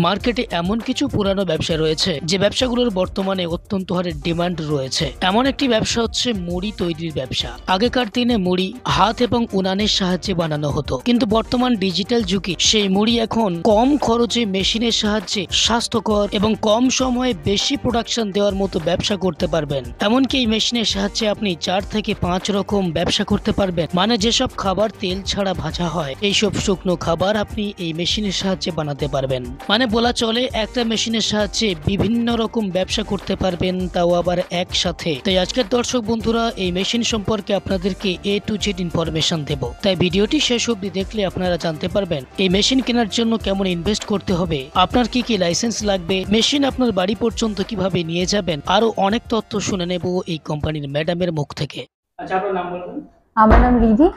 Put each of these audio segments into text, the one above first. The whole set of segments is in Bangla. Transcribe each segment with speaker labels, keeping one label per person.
Speaker 1: মার্কেটে এমন কিছু পুরানো ব্যবসা রয়েছে যে ব্যবসাগুলোর বর্তমানে অত্যন্ত হারে ডিমান্ড রয়েছে। এমন একটি ব্যবসা হচ্ছে মুড়ি তৈরির ব্যবসা। আগেকার দিনে মুড়ি হাত এবং উনানের সাহায্যে বানানো হতো, কিন্তু বর্তমান ডিজিটাল যুগে সেই মুড়ি এখন কম খরচে মেশিনের সাহায্যে স্বাস্থ্যকর এবং কম সময়ে বেশি প্রোডাকশন দেওয়ার মতো ব্যবসা করতে পারবেন। এমনকি এই মেশিনের সাহায্যে আপনি 4 থেকে 5 রকম ব্যবসা করতে পারবেন। মানে যেসব খাবার তেল ছাড়া ভাজা হয়, এইসব শুকনো খাবার আপনি এই মেশিনের সাহায্যে বানাতে পারবেন। মানে বলা চলে একটা মেশিনের সাহায্যে বিভিন্ন রকম ব্যবসা করতে পারবেন, তাও আবার একসাথে। তাই আজকের দর্শক বন্ধুরা, এই মেশিন সম্পর্কে আপনাদেরকে A to Z ইনফরমেশন দেব। তাই ভিডিওটি শেষ অবধি দেখলে আপনারা জানতে পারবেন এই মেশিন কেনার জন্য কেমন ইনভেস্ট করতে হবে, আপনার কি কি লাইসেন্স লাগবে, মেশিন আপনার বাড়ি পর্যন্ত কিভাবে নিয়ে যাবেন, আরো অনেক তথ্য শুনে নেব এই কোম্পানির ম্যাডামের মুখ থেকে।
Speaker 2: আচ্ছা, আপনার নাম বলবেন?
Speaker 3: আমার নাম রিধি,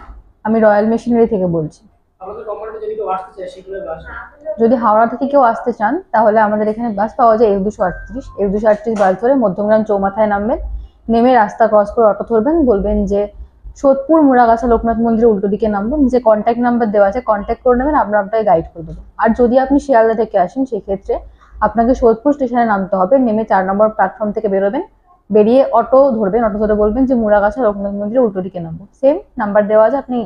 Speaker 3: আমি রয়্যাল মেশিনারি থেকে বলছি।
Speaker 2: আমাদের কোম্পানিতে যদি কেউ আসতে চায় সেগুলো বাস।
Speaker 3: যদি হাওড়া থেকে কেউ আসতে চান তাহলে আমাদের এখানে বাস পাওয়া যায় F238 বাস ধরে মধ্যমগ্রাম চৌমাথায় নামবেন। নেমে রাস্তা ক্রস করে অটো ধরবেন, বলবেন যে সোদপুর মুড়াগাছা লোকনাথ মন্দিরের উল্টো দিকে নামবো। নিচে কন্ট্যাক্ট নাম্বার দেওয়া আছে, কন্ট্যাক্ট করে নেবেন, আমরা আপনাকে গাইড করে দেবো। আর যদি আপনি শিয়ালদা থেকে আসেন সেক্ষেত্রে আপনাকে সোদপুর স্টেশনে নামতে হবে। নেমে 4 নম্বর প্ল্যাটফর্ম থেকে বেরোবেন, বেরিয়ে অটো ধরবেন, অটো ধরে বলবেন যে মুড়াগাছা লোকনাথ মন্দিরের উল্টো দিকে নামবো। সেম নাম্বার দেওয়া আছে, আপনি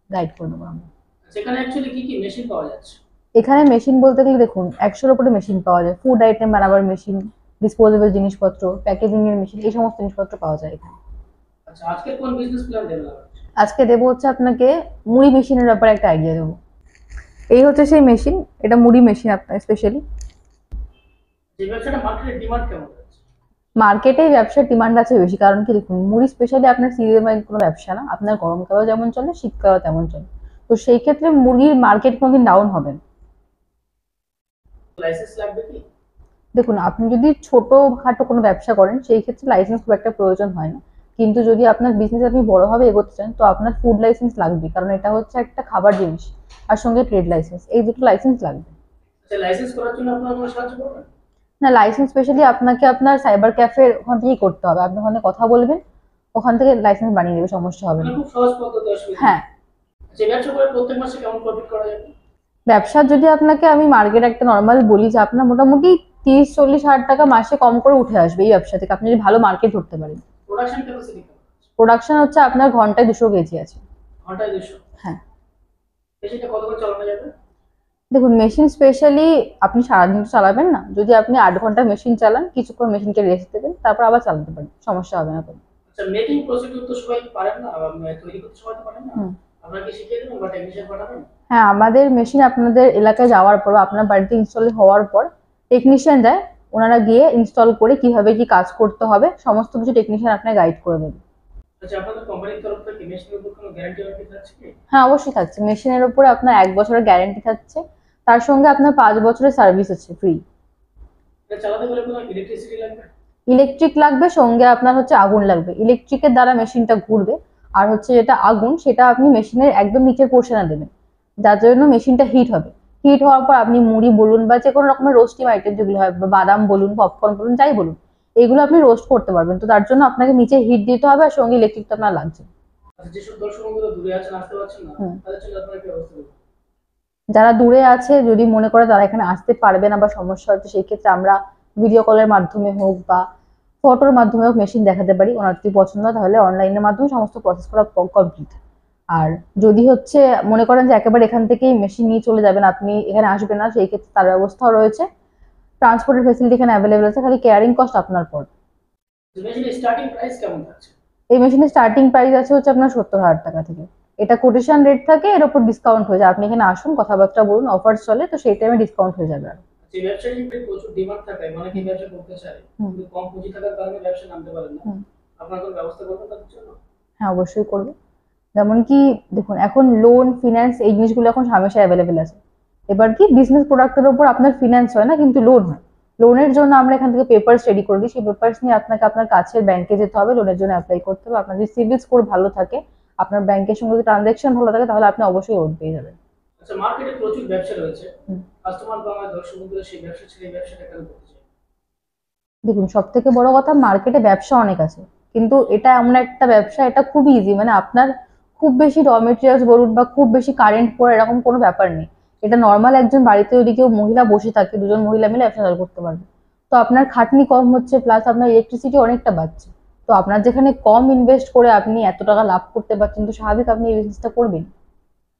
Speaker 3: গাইড করে দেবো আমরা।
Speaker 2: সেখানে অ্যাকচুয়ালি কি কি মেশিন পাওয়া যাচ্ছে?
Speaker 3: এখানে মেশিন বলতে গেলে দেখুন 100-র উপরে মেশিন পাওয়া যায়। ফুড আইটেম বানাবার মেশিন, ডিসপোজেবল জিনিসপত্র, প্যাকেজিং এর মেশিন, এই সমস্ত জিনিসপত্র পাওয়া যায় এখানে।
Speaker 2: আচ্ছা, আজকে কোন বিজনেস প্ল্যান দেবেন আপনি?
Speaker 3: আজকে দেবো হচ্ছে আপনাকে মুড়ি মেশিনের ব্যাপারে একটা আইডিয়া দেবো। এই হচ্ছে সেই মেশিন, এটা মুড়ি মেশিন আপনার স্পেশালি।
Speaker 2: যে ব্যবসাটা মার্কেটে ডিমান্ড কেমন আছে?
Speaker 3: মার্কেটে ব্যবসার ডিমান্ড আছে বেশি, কারণ কি দেখুন মুড়ি স্পেশালি আপনার সিজনাল কোনো ব্যবসা না, আপনার গরমকালেও যেমন চলে শীতকালেও তেমন চলে। তো সেই ক্ষেত্রে মুরগির মার্কেট কোনোদিন ডাউন হবে না।
Speaker 2: লাইসেন্স লাগবে কি?
Speaker 3: দেখুন আপনি যদি ছোটখাটো কোনো ব্যবসা করেন সেই ক্ষেত্রে লাইসেন্স খুব একটা প্রয়োজন হয় না, কিন্তু যদি আপনার বিজনেস আপনি বড়ভাবে এগোতে চান তো আপনার ফুড লাইসেন্স লাগবে, কারণ এটা হচ্ছে একটা খাবার জিনিস। আর সঙ্গে ট্রেড লাইসেন্স, এই দুটো লাইসেন্স লাগবে।
Speaker 2: আচ্ছা, লাইসেন্স করার জন্য আপনারা কোনো সাহায্য করবেন?
Speaker 3: না, লাইসেন্স স্পেশালি আপনাকে আপনার সাইবার ক্যাফের ওখান থেকেই করতে হবে। আপনি ওখানে কথা বলবেন, ওখান থেকে লাইসেন্স বানিয়ে দেবে, সমস্যা হবে না।
Speaker 2: খুব সহজ পদ্ধতি, অসুবিধা নেই।
Speaker 3: হ্যাঁ,
Speaker 2: যে ব্যবসা করে প্রত্যেক মাসে কেমন প্রফিট করা যাবে?
Speaker 3: ব্যবসা যদি আপনাকে আমি মার্কেট একটা নর্মাল বলি যে আপনার মোটামুটি 30-40 হাজার টাকা মাসে কম করে উঠে আসবে এই ব্যবসা থেকে, আপনি যদি ভালো মার্কেট ধরতে পারেন।
Speaker 2: প্রোডাকশন ক্যাপাসিটি কেমন?
Speaker 3: প্রোডাকশন হচ্ছে আপনার ঘন্টায় 200 কেজি আছে।
Speaker 2: ঘন্টায় 200?
Speaker 3: হ্যাঁ।
Speaker 2: মেশিনটা কত করে চালানো যাবে?
Speaker 3: দেখুন মেশিন স্পেশালি আপনি সারাদিন তো চালাবেন না, যদি আপনি 8 ঘন্টা মেশিন চালান, কিছুক্ষণ মেশিনকে রেস্ট দেবেন, তারপর আবার চালাতে পারেন, সমস্যা হবে না কোনো।
Speaker 2: আচ্ছা, মেকিং প্রসিডিউর তো সবাই পারেন না, তৈরি করতে সবাই তো পারেন না। আপনারা কি শিখিয়ে দেবেন বা টেকনিশিয়ান পাঠাবেন?
Speaker 3: হ্যাঁ, আমাদের মেশিন আপনাদের এলাকায় যাওয়ার পর, আপনার বাড়িতে ইনস্টল হওয়ার পর টেকনিশিয়ান যায়, ওনারা গিয়ে ইনস্টল করে কিভাবে কি কাজ করতে হবে সমস্ত কিছু টেকনিশিয়ান আপনাকে গাইড করে দেবে।
Speaker 2: আচ্ছা, আপনাদের কোম্পানির তরফ থেকে মেশিনের উপর কোনো গ্যারান্টি ওয়ারেন্টি থাকছে কি?
Speaker 3: হ্যাঁ অবশ্যই থাকছে, মেশিনের উপরে আপনার 1 বছরের গ্যারেন্টি থাকছে, তার সঙ্গে আপনার 5 বছরের সার্ভিস আছে ফ্রি।
Speaker 2: এটা চালাতে গেলে কোনো ইলেকট্রিসিটি লাগবে?
Speaker 3: ইলেকট্রিক লাগবে, সঙ্গে আপনার হচ্ছে আগুন লাগবে। ইলেকট্রিকের দ্বারা মেশিনটা ঘুরবে, আর হচ্ছে যেটা আগুন সেটা আপনি মেশিনের একদম নিচের পোর্শনে দেবেন, যার জন্য মেশিনটা হিট হবে। হিট হওয়ার পর আপনি মুড়ি বলুন বা যে কোনো রকমের রোস্টিং আইটেম যেগুলো হয়, বা বাদাম বলুন, পপকর্ন বলুন, যাই বলুন, এগুলো আপনি রোস্ট করতে পারবেন। তো তার জন্য আপনাকে নিচে হিট দিতে হবে, আর সঙ্গে ইলেকট্রিক তো আপনার লাগছে।
Speaker 2: আচ্ছা, যেসব দর্শক বন্ধুরা দূরে আছেন, আসতে পারছেন না, তাদের জন্য আপনারা কি ব্যবস্থা করবেন?
Speaker 3: যারা দূরে আছে যদি মনে করে তারা এখানে আসতে পারবে না বা সমস্যা হচ্ছে, সেই ক্ষেত্রে আমরা ভিডিও কলের মাধ্যমে হোক বা ফটোর মাধ্যমে হোক মেশিন দেখাতে পারি। ওনার যদি পছন্দ হয় তাহলে অনলাইনের মাধ্যমে সমস্ত প্রসেস করা কমপ্লিট। আর যদি হচ্ছে মনে করেন যে একেবারে এখান থেকেই মেশিন নিয়ে চলে যাবেন, আপনি এখানে আসবেন না, সেই ক্ষেত্রে তার ব্যবস্থাও রয়েছে। ট্রান্সপোর্টের ফেসিলিটি এখানে অ্যাভেলেবেল আছে, খালি কেয়ারিং কস্ট আপনার পর।
Speaker 2: মেশিনের স্টার্টিং প্রাইস কেমন থাকছে?
Speaker 3: এই মেশিনের স্টার্টিং প্রাইস আছে হচ্ছে আপনার 70,000 টাকা থেকে। এটা কোটেশন রেট থাকে, এর উপর ডিসকাউন্ট হয়ে যায়। আপনি এখানে আসুন, কথাবার্তা বলুন, অফার চলে, তো সেই টাইমে ডিসকাউন্ট হয়ে যাবে। আর
Speaker 2: যে ব্যবসায়ী প্রচুর ডিমান্ড থাকে, মানে কি ব্যবসা করতে চায় কিন্তু কম পুঁজি থাকার কারণে ব্যবসা নামতে পারে না, আপনারা কোনো ব্যবস্থা করবেন তাদের জন্য?
Speaker 3: হ্যাঁ অবশ্যই করবো। যেমন কি দেখুন এখন লোন ফিনান্স এই জিনিসগুলো এখন হামেশা অ্যাভেলেবেল আছে। এবার কি বিজনেস প্রোডাক্টের উপর আপনার ফিনান্স হয় না, কিন্তু লোন হয়। লোনের জন্য আমরা এখান থেকে পেপারস রেডি করে দিই, সেই পেপারস নিয়ে আপনাকে আপনার কাছের ব্যাংকে যেতে হবে, লোনের জন্য অ্যাপ্লাই করতে হবে। আপনার যদি সিবিল স্কোর ভালো থাকে, আপনার ব্যাংকের সঙ্গে যদি ট্রানজাকশন ভালো থাকে, তাহলে আপনি অবশ্যই লোন পেয়ে যাবেন।
Speaker 2: আচ্ছা, মার্কেটে প্রচুর ব্যবসা রয়েছে, কাস্টমার বা আমার দর্শক বন্ধুরা সেই ব্যবসা ছেড়ে এই ব্যবসাটা কেন করতে চায়?
Speaker 3: দেখুন সব থেকে বড় কথা, মার্কেটে ব্যবসা অনেক আছে, কিন্তু এটা এমন একটা ব্যবসা, এটা খুব ইজি। মানে আপনার খুব বেশি র মেটেরিয়ালস বলুন বা খুব বেশি কারেন্ট পড়ে এরকম কোনো ব্যাপার নেই। এটা নর্মাল একজন বাড়িতে যদি কেউ মহিলা বসে থাকে, দুজন মহিলা মিলে ব্যবসা চালু করতে পারবে। তো আপনার খাটনি কম হচ্ছে, প্লাস আপনার ইলেকট্রিসিটি অনেকটা বাড়ছে। তো আপনার যেখানে কম ইনভেস্ট করে আপনি এত টাকা লাভ করতে পারছেন, তো স্বাভাবিক আপনি এই বিজনেসটা করবেন।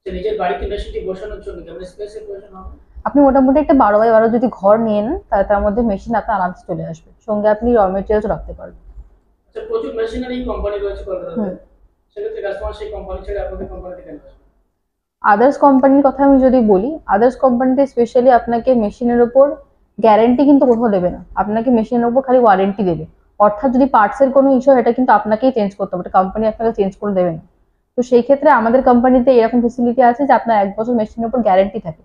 Speaker 2: যে নিজের বাড়িতে ইন্ডাস্ট্রি বসানোর জন্য কেমন স্পেসের প্রয়োজন হবে?
Speaker 3: আপনি মোটামুটি একটা 12x12 যদি ঘর নিয়ে নেন, তাহলে তার মধ্যে মেশিন আপনার আরামসে চলে আসবে, সঙ্গে আপনি র মেটেরিয়ালস রাখতে পারবেন।
Speaker 2: আচ্ছা, প্রচুর মেশিনারি কোম্পানি রয়েছে কলকাতাতে,
Speaker 3: হুম।
Speaker 2: সেক্ষেত্রে কাস্টমার সেই কোম্পানি ছেড়ে আপনাদের কোম্পানিতে কেন আসবে?
Speaker 3: আদার্স কোম্পানির কথা আমি যদি বলি, আদার্স কোম্পানিতে স্পেশালি আপনাকে মেশিনের ওপর গ্যারেন্টি কিন্তু কোথাও দেবে না, আপনাকে মেশিনের ওপর খালি ওয়ারেন্টি দেবে। অর্থাৎ যদি পার্টসের কোনো ইস্যু হয়, এটা কিন্তু আপনাকেই চেঞ্জ করতে হবে, কোম্পানি আপনাকে চেঞ্জ করে দেবে না। তো সেই ক্ষেত্রে আমাদের কোম্পানিতে এরকম ফেসিলিটি আছে যে আপনার 1 বছর মেশিনের উপর গ্যারেন্টি থাকে।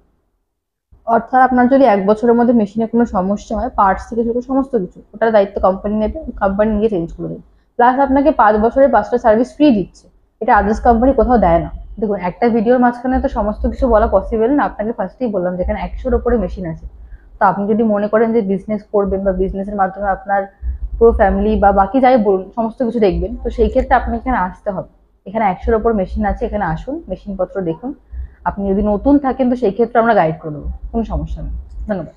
Speaker 3: অর্থাৎ আপনার যদি 1 বছরের মধ্যে মেশিনে কোনো সমস্যা হয়, পার্টস থেকে শুরু করে সমস্ত কিছু, ওটার দায়িত্ব কোম্পানি নেবে, কোম্পানি নিয়ে চেঞ্জ করে দেবে। প্লাস আপনাকে 5 বছরের 5টা সার্ভিস ফ্রি দিচ্ছে, এটা আদার্স কোম্পানি কোথাও দেয় না। দেখুন, একটা ভিডিওর মাঝখানে তো সমস্ত কিছু বলা পসিবল না, আপনাকে ফার্স্টেই বললাম যেখানে 100-র উপরে মেশিন আছে। তো আপনি যদি মনে করেন যে বিজনেস করবেন বা বিজনেসের মাধ্যমে আপনার পুরো ফ্যামিলি বা বাকি যাই বলুন সমস্ত কিছু দেখবেন, তো সেই ক্ষেত্রে আপনাকে এখানে আসতে হবে। এখানে 100-র উপর মেশিন আছে, এখানে আসুন, মেশিনপত্র দেখুন। আপনি যদি নতুন থাকেন তো সেই ক্ষেত্রে আমরা গাইড করে দেবো, কোনো সমস্যা নেই। ধন্যবাদ।